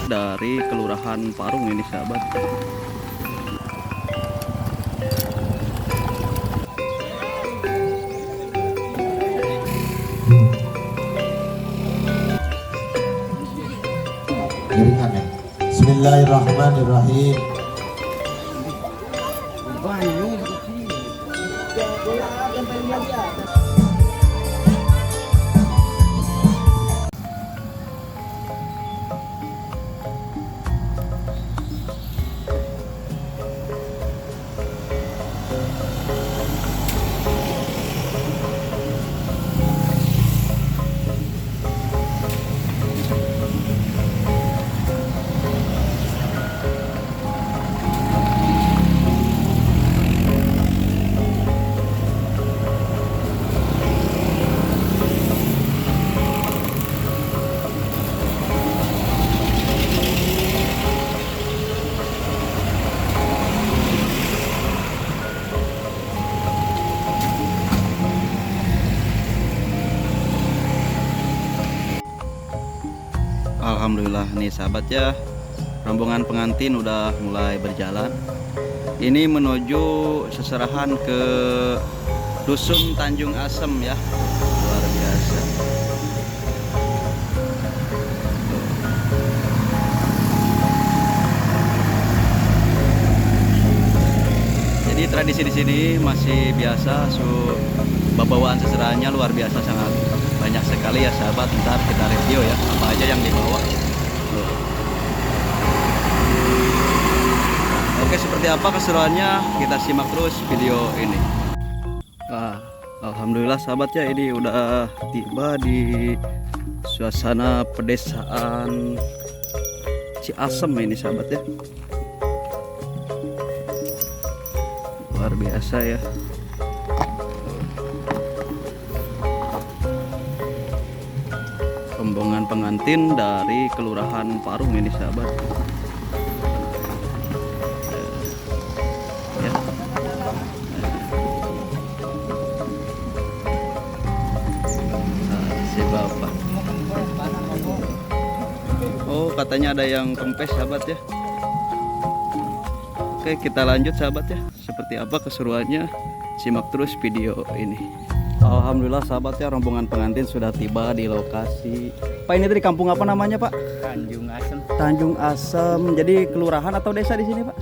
dari Kelurahan Parung ini sahabat. Bismillahirrahmanirrahim. Alhamdulillah nih sahabat ya, rombongan pengantin udah mulai berjalan. Ini menuju seserahan ke Dusun Tanjung Asem ya. Luar biasa. Jadi tradisi di sini masih biasa, bawaan seserahannya luar biasa, sangat banyak sekali ya sahabat. Ntar kita review ya apa aja yang dibawa. Oke, seperti apa keseruannya, kita simak terus video ini. Alhamdulillah sahabat ya, ini udah tiba di suasana pedesaan Ciasem ini sahabat ya. Luar biasa ya. Rombongan pengantin dari Kelurahan Parung ini sahabat ya. Si bapak, oh katanya ada yang kempes sahabat ya. Oke, kita lanjut sahabat ya, seperti apa keseruannya, simak terus video ini. Alhamdulillah sahabat ya, rombongan pengantin sudah tiba di lokasi. Pak, ini dari kampung apa namanya Pak? Tanjung Asem. Tanjung Asem. Jadi kelurahan atau desa di sini Pak?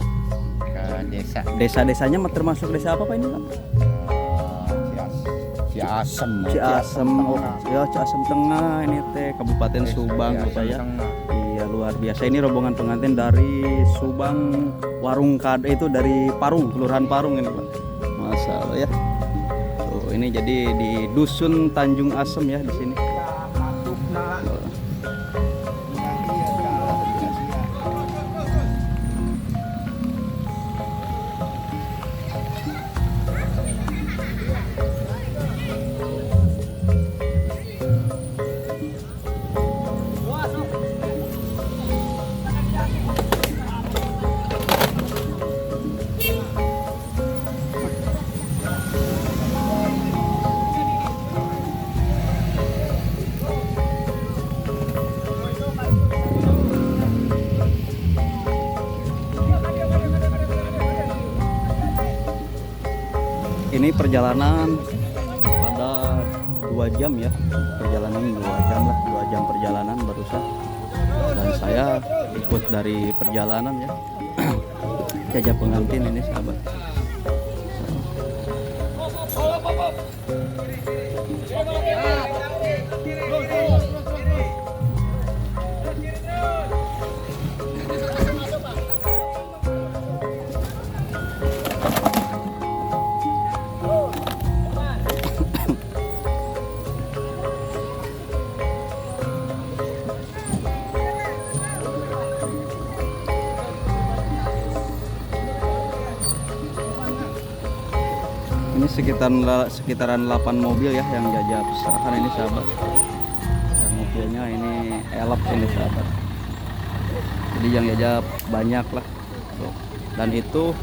Desa. Desa-desanya termasuk desa apa Pak ini Pak? Ciasem. Ciasem. Oh, ya Ciasem Tengah ini teh Kabupaten Subang Bapak ya. Iya, luar biasa. Ini rombongan pengantin dari Subang, Warung Kade, itu dari Parung, Kelurahan Parung ini Pak. Masya Allah ya. Ini jadi di Dusun Tanjung Asem ya di sini. Ini perjalanan pada 2 jam ya, perjalanan 2 jam lah, 2 jam perjalanan barusan, dan saya ikut dari perjalanan ya. Jajah pengantin ini sahabat. Ini sekitaran 8 mobil ya yang jajah peserahan ini sahabat. Dan mobilnya ini elop ini sahabat. Jadi yang jajah banyak lah. Dan itu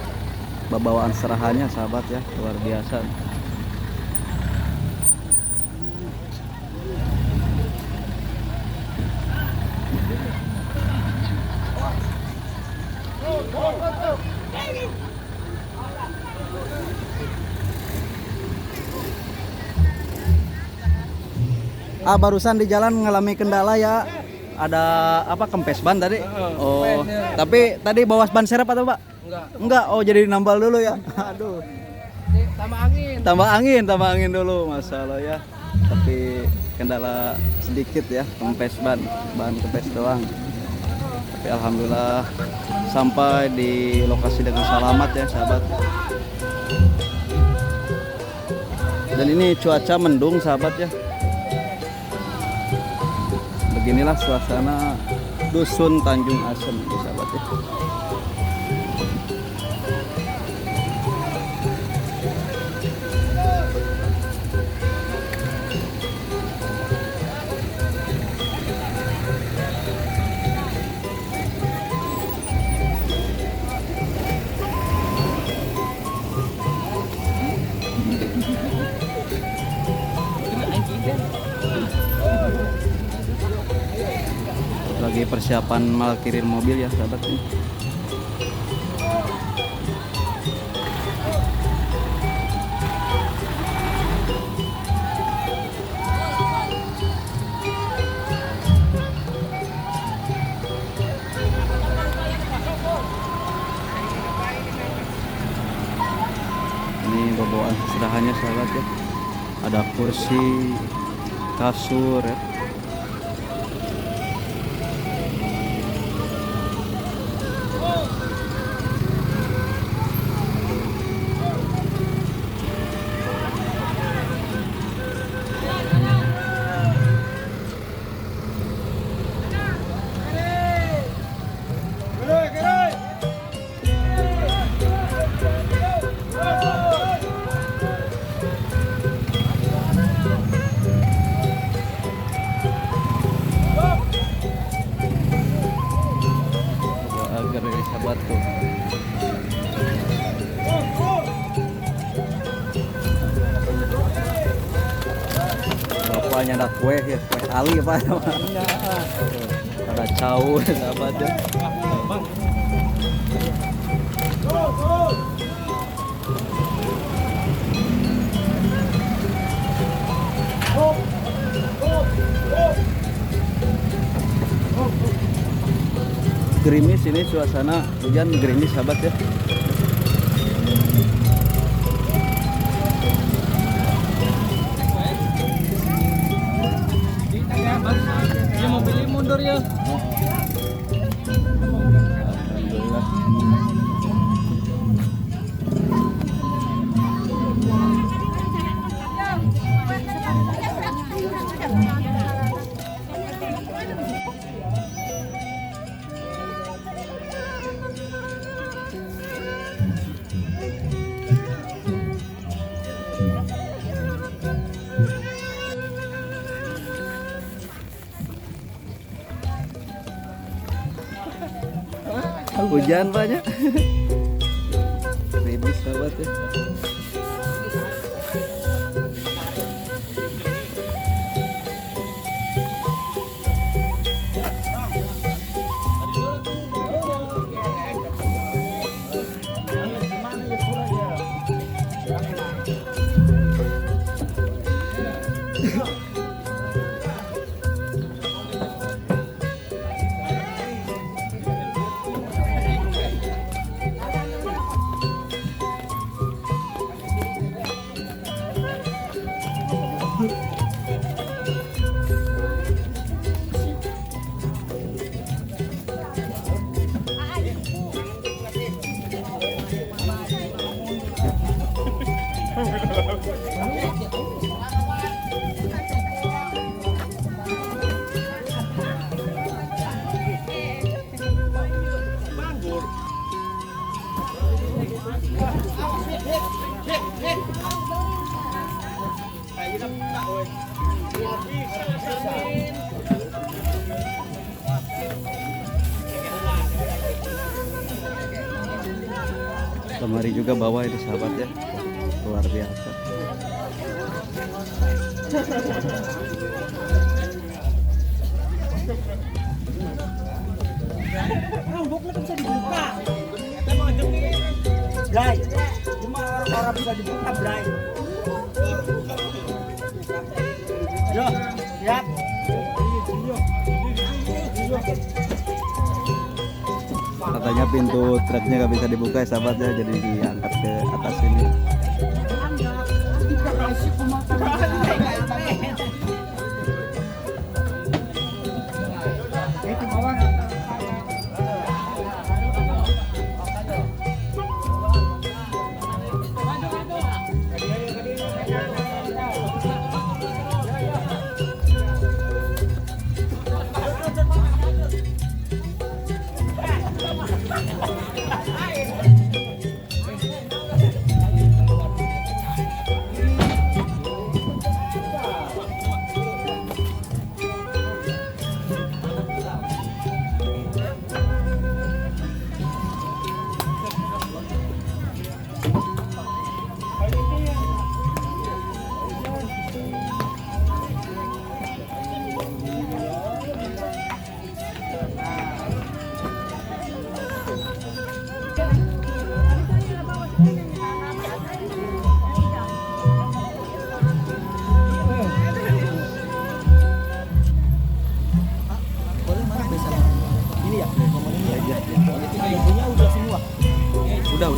bawaan serahannya sahabat ya, luar biasa. Barusan di jalan mengalami kendala ya. Ada apa kempes ban tadi? Oh, tapi tadi bawa ban serep atau Pak? Enggak. Oh, jadi nambal dulu ya. Aduh. Tambah angin dulu masalah ya. Tapi kendala sedikit ya, kempes ban kempes doang. Tapi alhamdulillah sampai di lokasi dengan selamat ya, sahabat. Dan ini cuaca mendung, sahabat ya. Beginilah suasana dusun Tanjung Asem, sahabat ya. Lagi persiapan parkirin mobil ya, sahabat ini. Ini bawaan istirahatnya, sahabat ya. Ada kursi, kasur ya. Agar dari sahabatku. Bapaknya ada kue ya, kue Ali apa? Ada cau sahabatnya. Gerimis ini suasana hujan, gerimis sahabat ya. Ya mobilnya mundur ya. Alhamdulillah. Hujan banyak. Ribut sahabat ya. Lemari juga bawa ini sahabat ya, luar biasa. Rambutnya bisa dibuka. Bray, cuma orang-orang bisa dibuka, Bray. Yo, Siap. Katanya pintu truknya nggak bisa dibuka ya sahabat ya, jadi diangkat ke atas ini. Udah.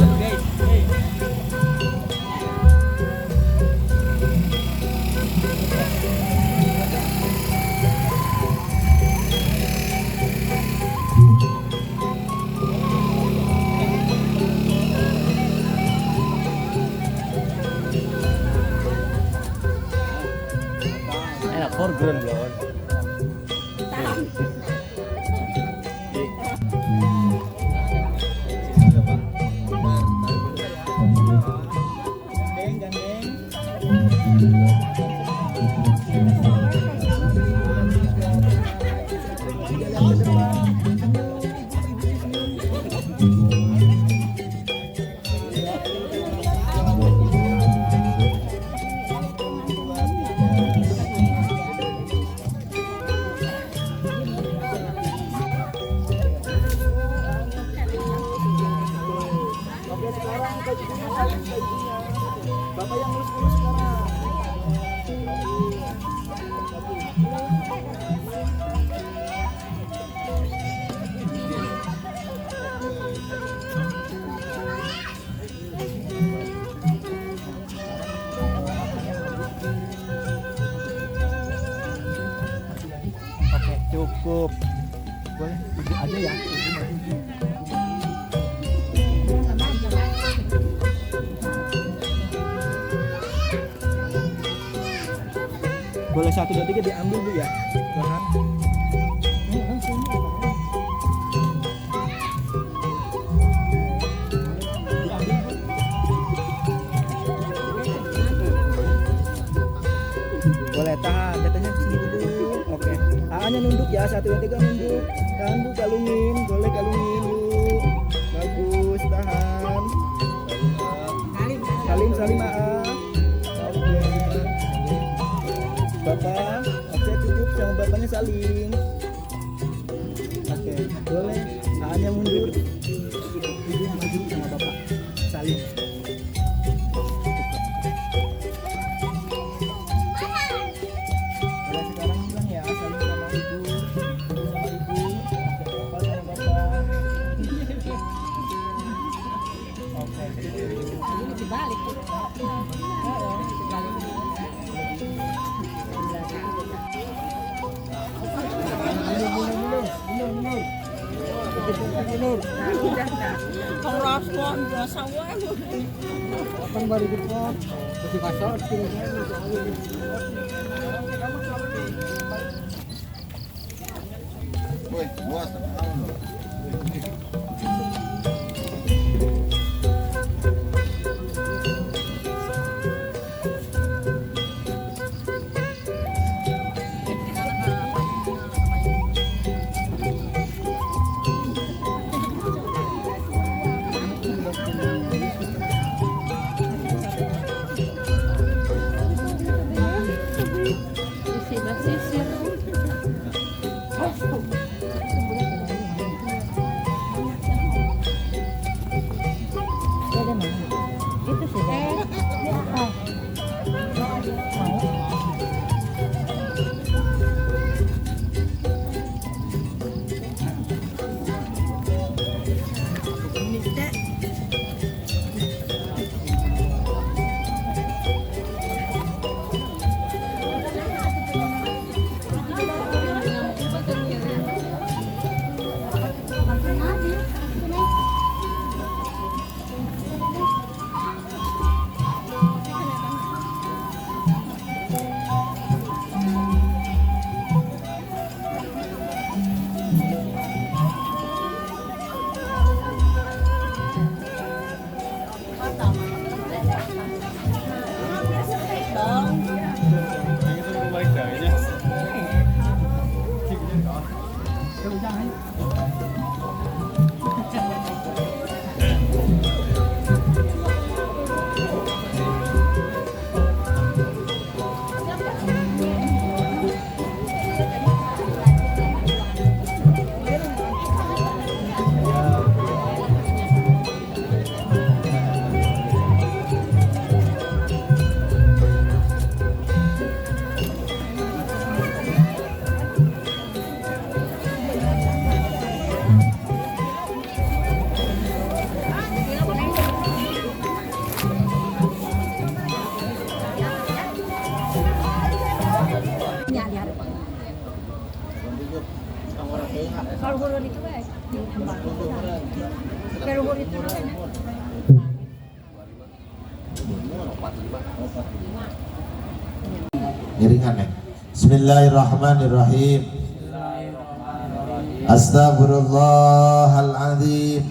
Enak burger belum. Bapak yang lurus sekarang. Oke, cukup. Boleh ibu aja ya. Boleh 1, 2, 3 diambil Bu ya. Tuhan. Boleh tahan, datanya sini dulu. Oke. A-nya nunduk ya, 1, 2, 3 nunduk. Tahan Bu, kalungin. Boleh kalungin Bu. Bagus, tahan. Salim A. Oke. Bapak, oke cukup sama bapaknya saling. Oke, boleh. A-nya mundur. Ibu maju sama bapak. Saling. Boleh sekarang bilang ya, saling sama ibu. Ibu sama ibu. Oke, bapak sama bapak. Oke. Ini dibalik. Korespon biasa wae. Potong baru dipot. Masih kasar Woi, buat. Luhur itu baik. Ke luhur itu baik. Iringan ya. Bismillahirrahmanirrahim. Astaghfirullahaladzim.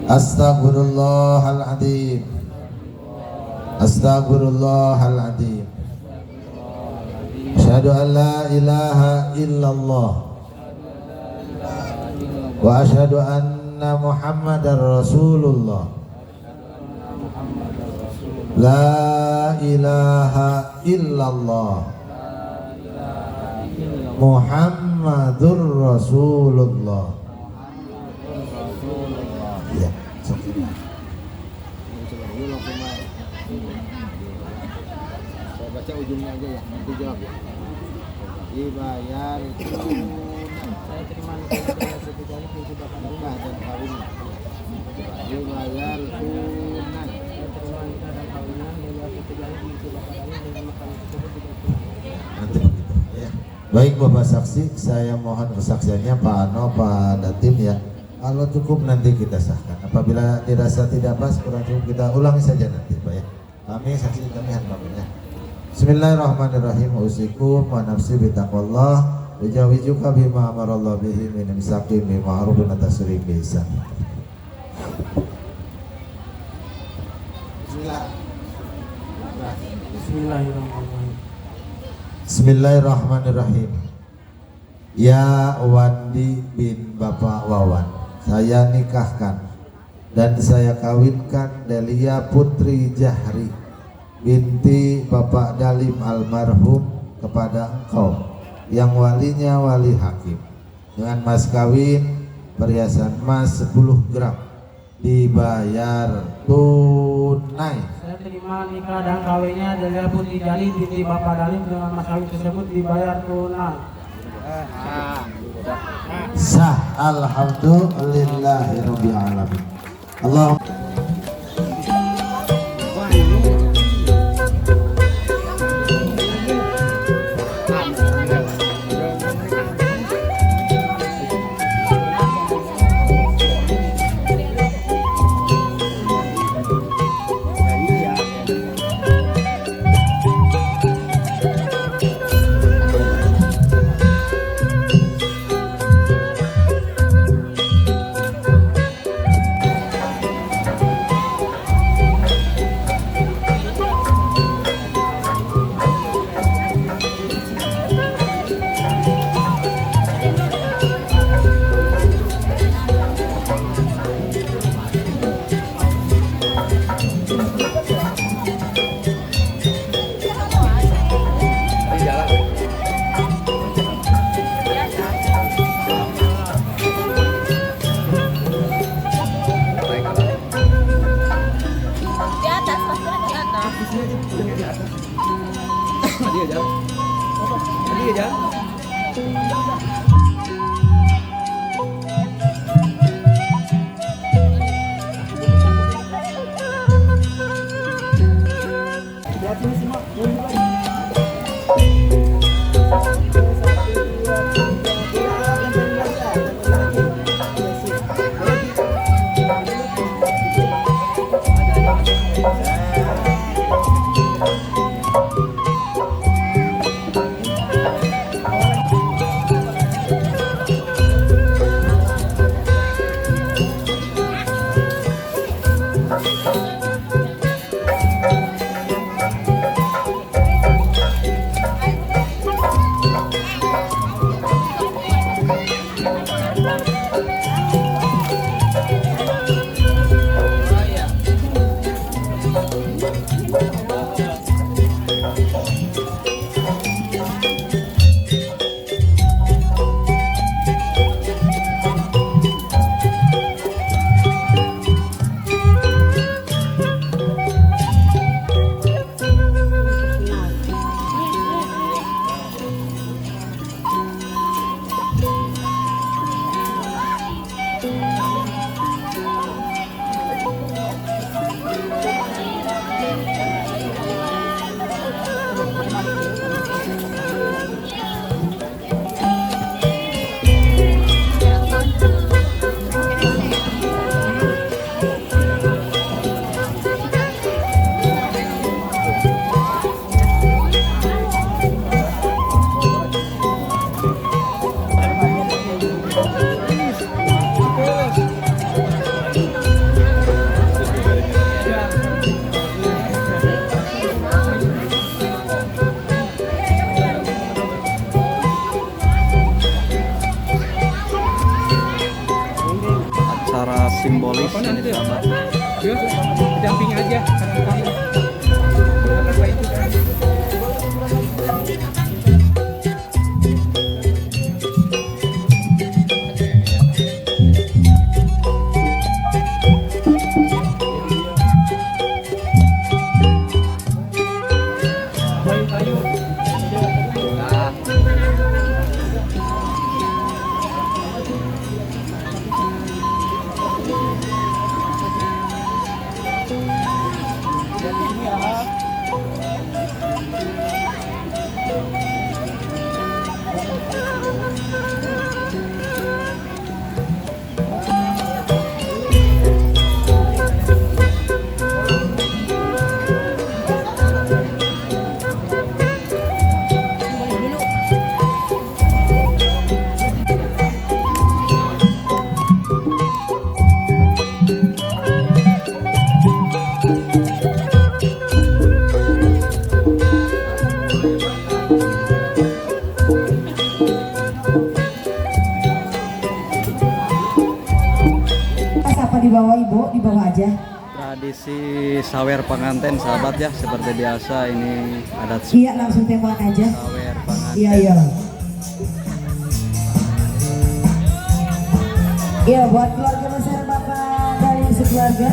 Astaghfirullahaladzim. Astaghfirullahaladzim. Asyhadu an la ilaha illallah wa asyhadu anna Muhammadar Rasulullah. La ilaha illallah Muhammadur Rasulullah. Ya, Saya baca ujungnya aja ya, nanti jawab ya. Dibayar Saya terima nikah dan kawinnya. Dibayar tunai. dan kawinan dengan ketiganya mengikuti bapak kami dengan makan tersebut tidak nanti begitu ya. Baik Bapak saksi, saya mohon kesaksiannya Pak Ano, Pak Datim ya. Kalau cukup nanti kita sahkan. Apabila dirasa tidak pas, kurang cukup, kita ulangi saja nanti Pak ya. Kami saksi, kami hamba-Nya. Bismillahirrahmanirrahim. Usikum wa nafsi bitaqwallah wa jawijuka bima amarallahu bihi min imsakim bi ma'rufin wa tasrih bi ihsan. Bismillahirrahmanirrahim. Bismillahirrahmanirrahim. Ya Wandi bin Bapak Wawan, saya nikahkan dan saya kawinkan Delia Putri Jahri binti Bapak Dalim almarhum kepada engkau yang walinya wali hakim dengan mas kawin perhiasan emas 10 gram dibayar tunai. Saya terima nikah dan kawinnya Delia Putri Jahri binti Bapak Dalim dengan mas kawin tersebut dibayar tunai. Sah, alhamdulillahirabbil alamin. Allah Di atas, pasti di atas. Tadi aja. Tadi aja. ini sahabat. Damping aja kadang-kadang. Apa itu kan? Apa dibawa ibu? Dibawa aja. Tradisi sawer pengantin sahabat ya, seperti biasa ini adat Iya, langsung tembak aja. sawer pengantin. Iya, iya. Iya, buat keluarga besar Bapak dari sekeluarga.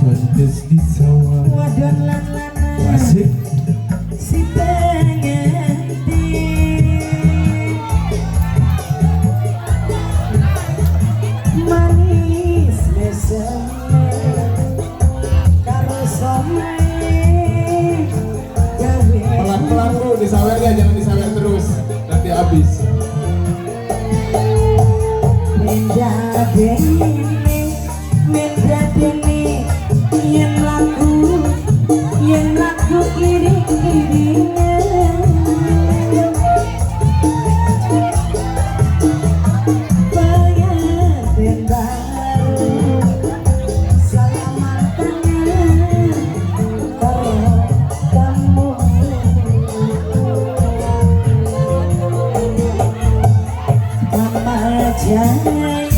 Pantes di sawah Wadon lan lanang asik si pengantin manis mesem karo somai gawe pelan-pelan bro disawernya, jangan disawer terus nanti habis. mendadeni yen laku iring-iringan pengantin baru salaman tangan karo kamu Mama jangan